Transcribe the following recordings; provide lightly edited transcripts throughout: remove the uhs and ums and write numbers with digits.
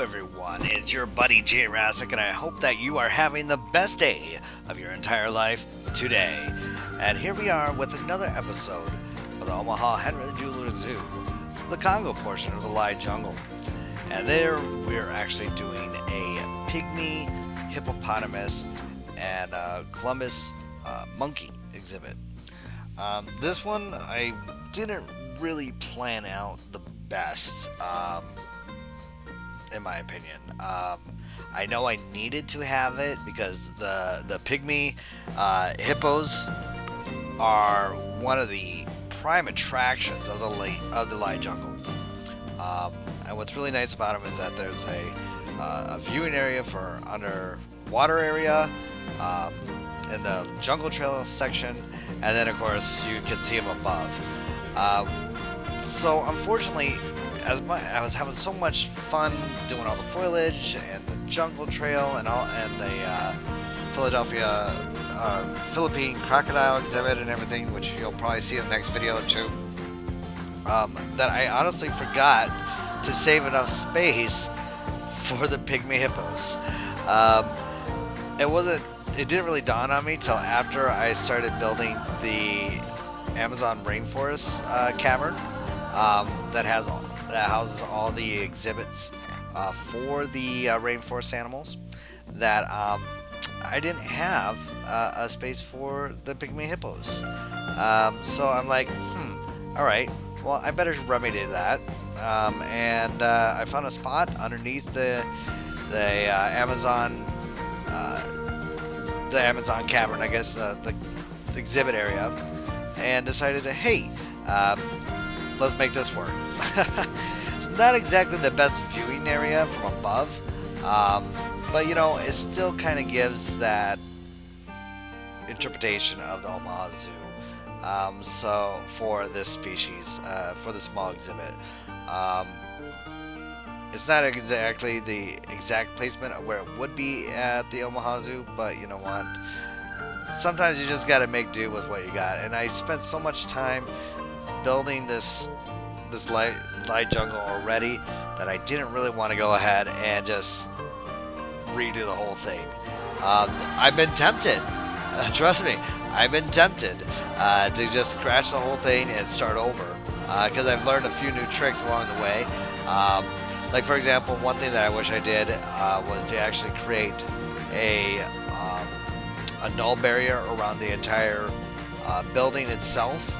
everyone, it's your buddy Jayrassic, and I hope that you are having the best day of your entire life today. And here we are with another episode of the Omaha Henry Jeweler Zoo, the Congo portion of the live jungle. And there we're actually doing a pygmy hippopotamus and Colobus monkey exhibit. This one I didn't really plan out the best. In my opinion. I know I needed to have it because the pygmy hippos are one of the prime attractions of the light jungle. And what's really nice about them is that there's a viewing area for underwater area in the jungle trail section, and then of course you can see them above. So unfortunately, I was having so much fun doing all the foliage and the jungle trail and the Philippine crocodile exhibit and everything, which you'll probably see in the next video too, that I honestly forgot to save enough space for the pygmy hippos. It didn't really dawn on me till after I started building the Amazon rainforest cavern that houses all the exhibits for the rainforest animals, that I didn't have a space for the pygmy hippos. So I'm like, alright, well, I better remedy that. And I found a spot underneath the Amazon cavern, I guess, the exhibit area, and decided to, hey, let's make this work. It's not exactly the best viewing area from above, but you know, it still kind of gives that interpretation of the Omaha Zoo. So for this species, for the small exhibit, it's not exactly the exact placement of where it would be at the Omaha Zoo, but you know what? Sometimes you just gotta make do with what you got. And I spent so much time building this light jungle already that I didn't really want to go ahead and just redo the whole thing. I've been tempted, trust me, I've been tempted to just scratch the whole thing and start over, because I've learned a few new tricks along the way. Like for example, one thing that I wish I did was to actually create a null barrier around the entire building itself,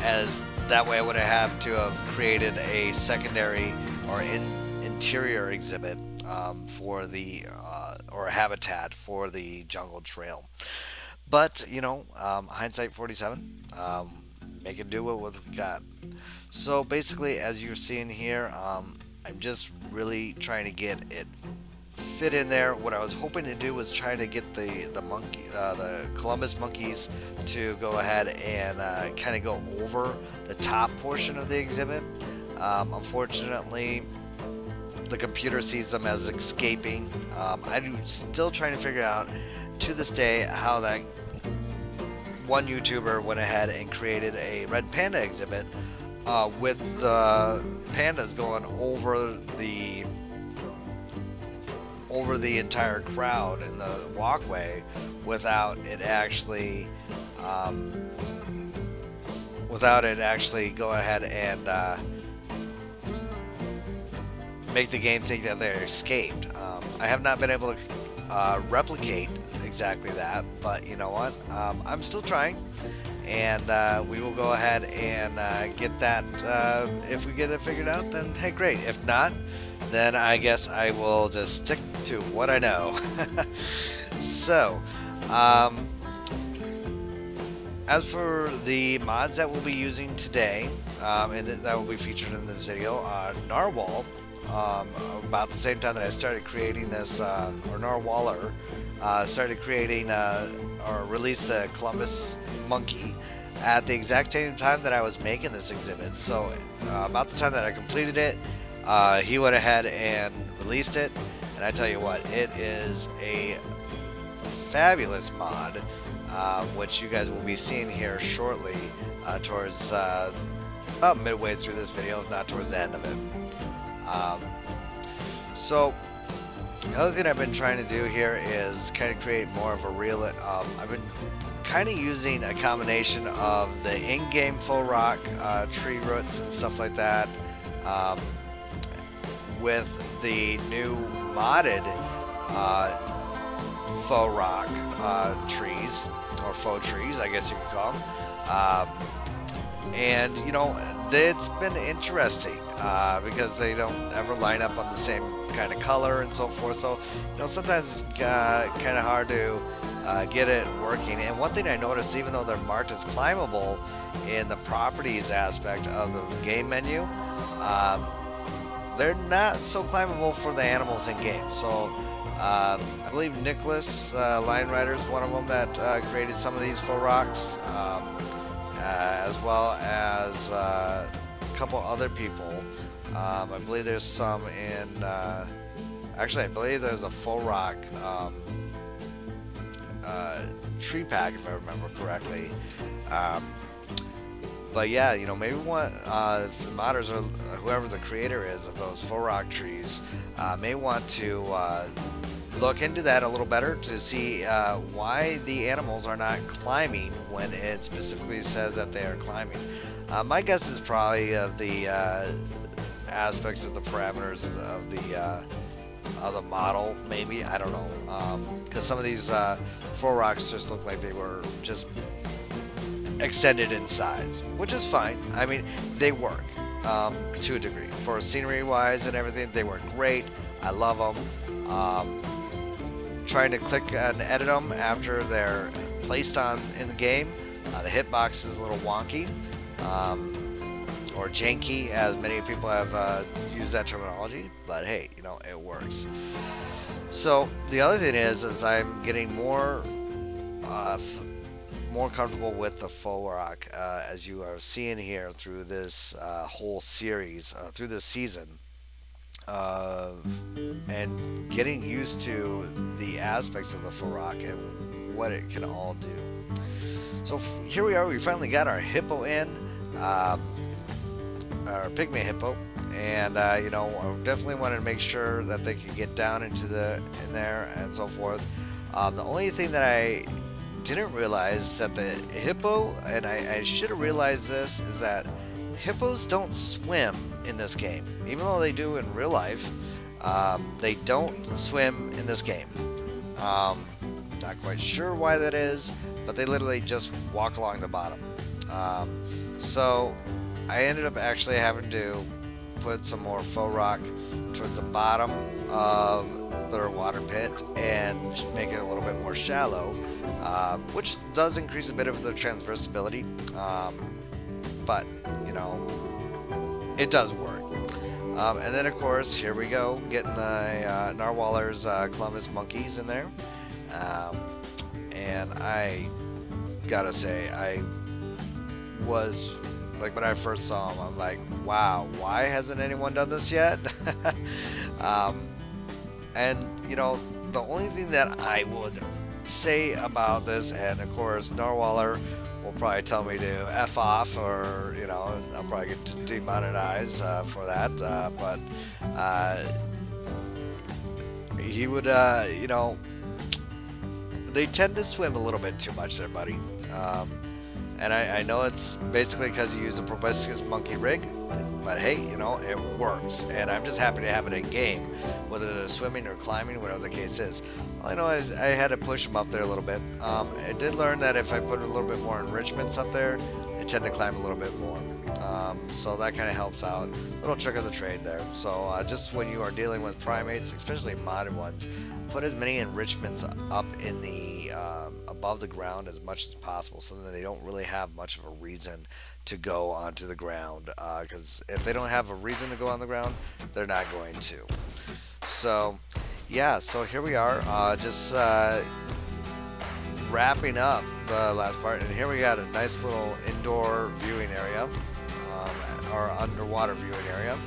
as that way I would have to have created a secondary or interior exhibit for the or a habitat for the jungle trail. But you know, hindsight 47, make it do what we got. So basically, as you're seeing here, I'm just really trying to get it fit in there. What I was hoping to do was try to get the Colobus monkeys to go ahead and kind of go over the top portion of the exhibit. Unfortunately, the computer sees them as escaping. I'm still trying to figure out to this day how that one YouTuber went ahead and created a red panda exhibit with the pandas going over the entire crowd in the walkway without it actually go ahead and make the game think that they escaped. I have not been able to replicate exactly that, but you know what? I'm still trying, and we will go ahead and get that. If we get it figured out, then hey, great. If not, then I guess I will just stick to what I know. So, as for the mods that we'll be using today, and that will be featured in this video, Narwhal, about the same time that I started creating this, or Narwhalern, started creating or released the Colobus monkey at the exact same time that I was making this exhibit. So about the time that I completed it, he went ahead and released it, and I tell you what, it is a fabulous mod, which you guys will be seeing here shortly, towards about midway through this video, if not towards the end of it. So the other thing I've been trying to do here is kind of create more of a real. I've been kind of using a combination of the in-game faux rock, tree roots and stuff like that, um, with the new modded faux rock trees, or faux trees, I guess you could call them. And you know, it's been interesting because they don't ever line up on the same kind of color and so forth. So you know, sometimes it's kind of hard to get it working. And one thing I noticed, even though they're marked as climbable in the properties aspect of the game menu, they're not so climbable for the animals in game. So I believe Nicholas Lion Rider is one of them that created some of these faux rocks, as well as a couple other people. I believe there's some in. Actually, I believe there's a faux rock tree pack, if I remember correctly. But yeah, you know, maybe want the modders or whoever the creator is of those faux rock trees may want to look into that a little better to see why the animals are not climbing when it specifically says that they are climbing. My guess is probably of the aspects of the parameters of the model, maybe. I don't know, because some of these faux rocks just look like they were just extended in size, which is fine. I mean, they work to a degree. For scenery wise and everything, they work great. I love them. Trying to click and edit them after they're placed on in the game, the hitbox is a little wonky, or janky, as many people have used that terminology, but hey, you know, it works. So the other thing is I'm getting more comfortable with the faux rock, as you are seeing here through this whole series, through this season, and getting used to the aspects of the faux rock and what it can all do. So here we are, we finally got our hippo in, our Pygmy Hippo, and you know, I definitely wanted to make sure that they could get down into in there and so forth. The only thing that I didn't realize that the hippo, and I should have realized this, is that hippos don't swim in this game. Even though they do in real life, they don't swim in this game. Not quite sure why that is, but they literally just walk along the bottom. So I ended up actually having to put some more faux rock towards the bottom of their water pit and make it a little bit more shallow, which does increase a bit of the transversibility, but you know, it does work. And then of course, here we go, getting the Narwhaler's Colobus monkeys in there, and I gotta say, I was like, when I first saw them, I'm like, wow, why hasn't anyone done this yet? And you know, the only thing that I would say about this, and of course Narwhaler will probably tell me to F off, or you know, I'll probably get demonetized for that, but he would, you know, they tend to swim a little bit too much there, buddy. And I know it's basically because you use a proboscis monkey rig, but hey, you know, it works. And I'm just happy to have it in game, whether it's swimming or climbing, whatever the case is. All I know is I had to push them up there a little bit. I did learn that if I put a little bit more enrichments up there, they tend to climb a little bit more. So that kind of helps out. Little trick of the trade there. So just when you are dealing with primates, especially modded ones, put as many enrichments up in the above the ground as much as possible, so that they don't really have much of a reason to go onto the ground, because if they don't have a reason to go on the ground, they're not going to. So yeah, so here we are, just wrapping up the last part, and here we got a nice little indoor viewing area, or underwater viewing area.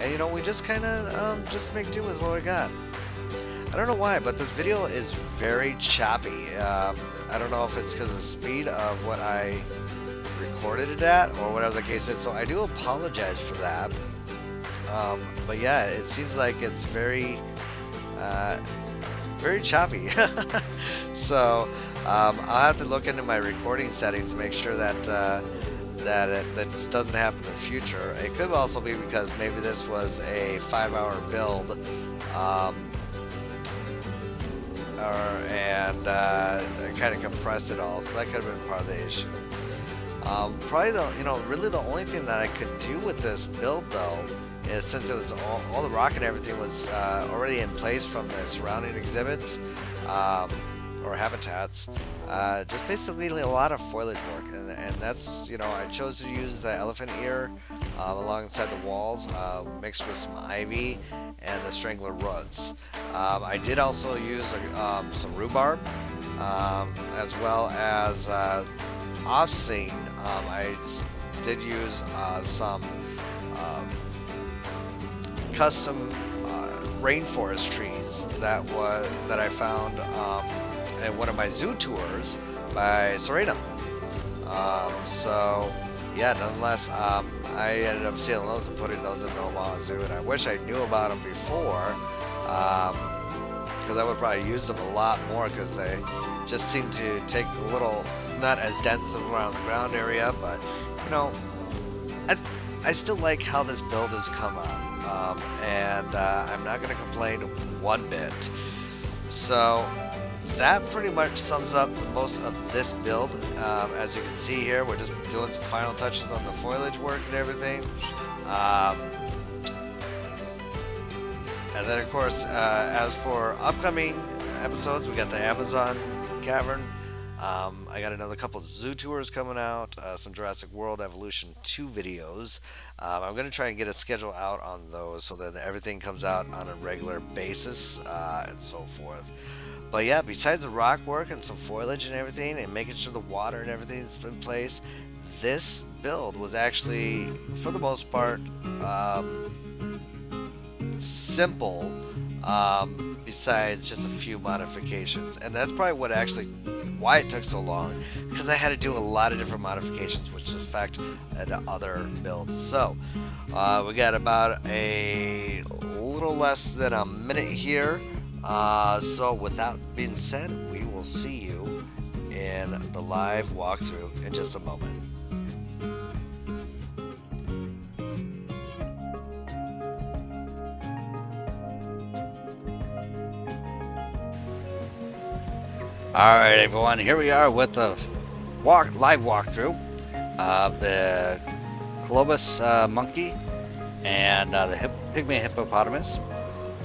And you know, we just kind of just make do with what we got. I don't know why, but this video is very choppy. I don't know if it's because of the speed of what I recorded it at, or whatever the case is, so I do apologize for that. But yeah, it seems like it's very, very choppy. So I'll have to look into my recording settings to make sure that that doesn't happen in the future. It could also be because maybe this was a 5-hour build, and I kind of compressed it all, so that could have been part of the issue. Probably really the only thing that I could do with this build though is, since it was all the rock and everything was already in place from the surrounding exhibits or habitats, just basically a lot of foliage work, and that's, I chose to use the elephant ear alongside the walls, mixed with some ivy and the strangler roots. I did also use some rhubarb, as well as off-scene. I did use some custom rainforest trees that I found in one of my zoo tours by Serena. So yeah, nonetheless, I ended up stealing those and putting those in the Omaha Zoo, and I wish I knew about them before, because I would probably use them a lot more, because they just seem to take a little, not as dense around the ground area, but I still like how this build has come out, and I'm not going to complain one bit. So that pretty much sums up most of this build. As you can see here, we're just doing some final touches on the foliage work and everything. And then of course, as for upcoming episodes, we got the Amazon Cavern. I got another couple of zoo tours coming out, some Jurassic World Evolution 2 videos. I'm going to try and get a schedule out on those so that everything comes out on a regular basis, and so forth. But yeah, besides the rock work and some foliage and everything, and making sure the water and everything's in place, this build was actually, for the most part, simple, besides just a few modifications. And that's probably why it took so long, because I had to do a lot of different modifications which affect other builds. So we got about a little less than a minute here. So with that being said, we will see you in the live walkthrough in just a moment. Alright everyone, here we are with the live walkthrough of the Colobus monkey and the Pygmy hippopotamus.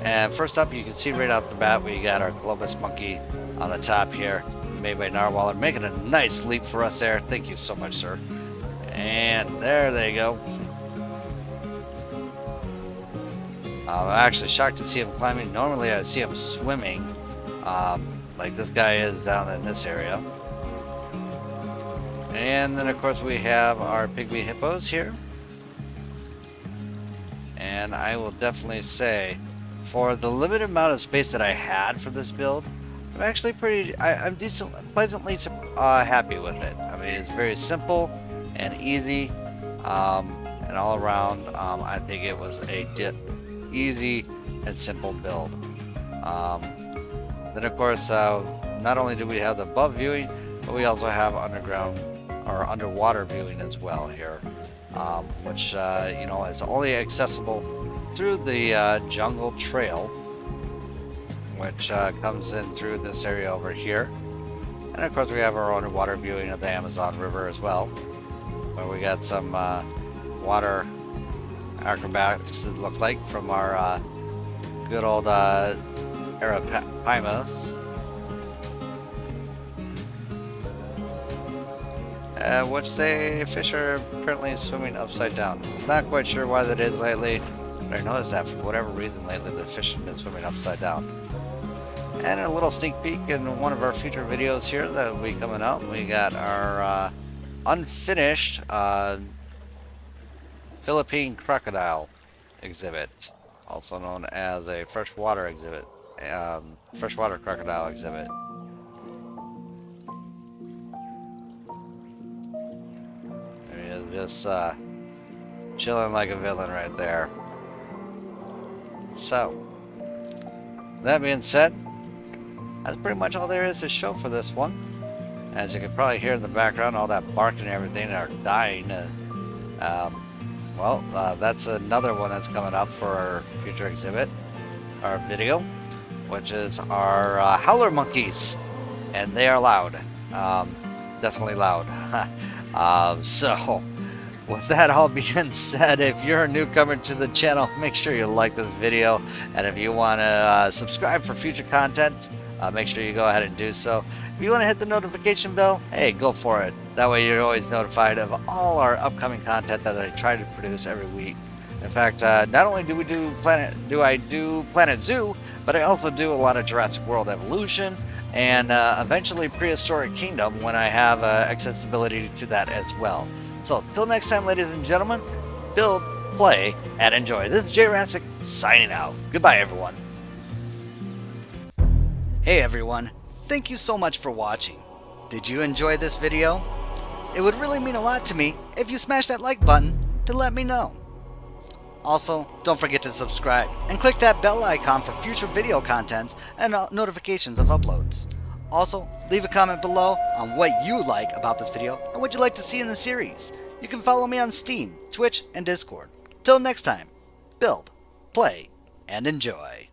And first up, you can see right off the bat we got our Colobus monkey on the top here, made by Narwhalern, making a nice leap for us there. Thank you so much, sir. And there they go. I'm actually shocked to see him climbing. Normally I see him swimming, like this guy is down in this area. And then of course we have our Pygmy hippos here. And I will definitely say, for the limited amount of space that I had for this build, I'm actually I'm pleasantly happy with it. I mean, it's very simple and easy, and all around, I think it was a easy and simple build. Then of course, not only do we have the above viewing, but we also have underground or underwater viewing as well here, which is only accessible through the jungle trail, which comes in through this area over here. And of course we have our underwater viewing of the Amazon River as well, where we got some water acrobatics that look like from our good old Arapimas, which the fish are apparently swimming upside down. Not quite sure why that is lately, but I noticed that for whatever reason lately the fish have been swimming upside down. And a little sneak peek in one of our future videos here that will be coming out, we got our unfinished Philippine crocodile exhibit, also known as a freshwater exhibit, freshwater crocodile exhibit. There he is, just chilling like a villain right there. So, that being said, that's pretty much all there is to show for this one. As you can probably hear in the background, all that barking and everything are dying. That's another one that's coming up for our future exhibit, our video, which is our howler monkeys. And they are loud. Definitely loud. So, with that all being said, if you're a newcomer to the channel, make sure you like this video. And if you want to subscribe for future content, make sure you go ahead and do so. If you want to hit the notification bell, hey, go for it. That way you're always notified of all our upcoming content that I try to produce every week. In fact, not only do I do Planetzoo, but I also do a lot of Jurassic World evolution and eventually Prehistoric Kingdom when I have accessibility to that as well. So, till next time, ladies and gentlemen, build, play, and enjoy. This is Jayrassic signing out. Goodbye, everyone. Hey everyone, thank you so much for watching. Did you enjoy this video? It would really mean a lot to me if you smash that like button to let me know. Also, don't forget to subscribe and click that bell icon for future video content and notifications of uploads. Also, leave a comment below on what you like about this video and what you'd like to see in the series. You can follow me on Steam, Twitch, and Discord. Till next time, build, play, and enjoy.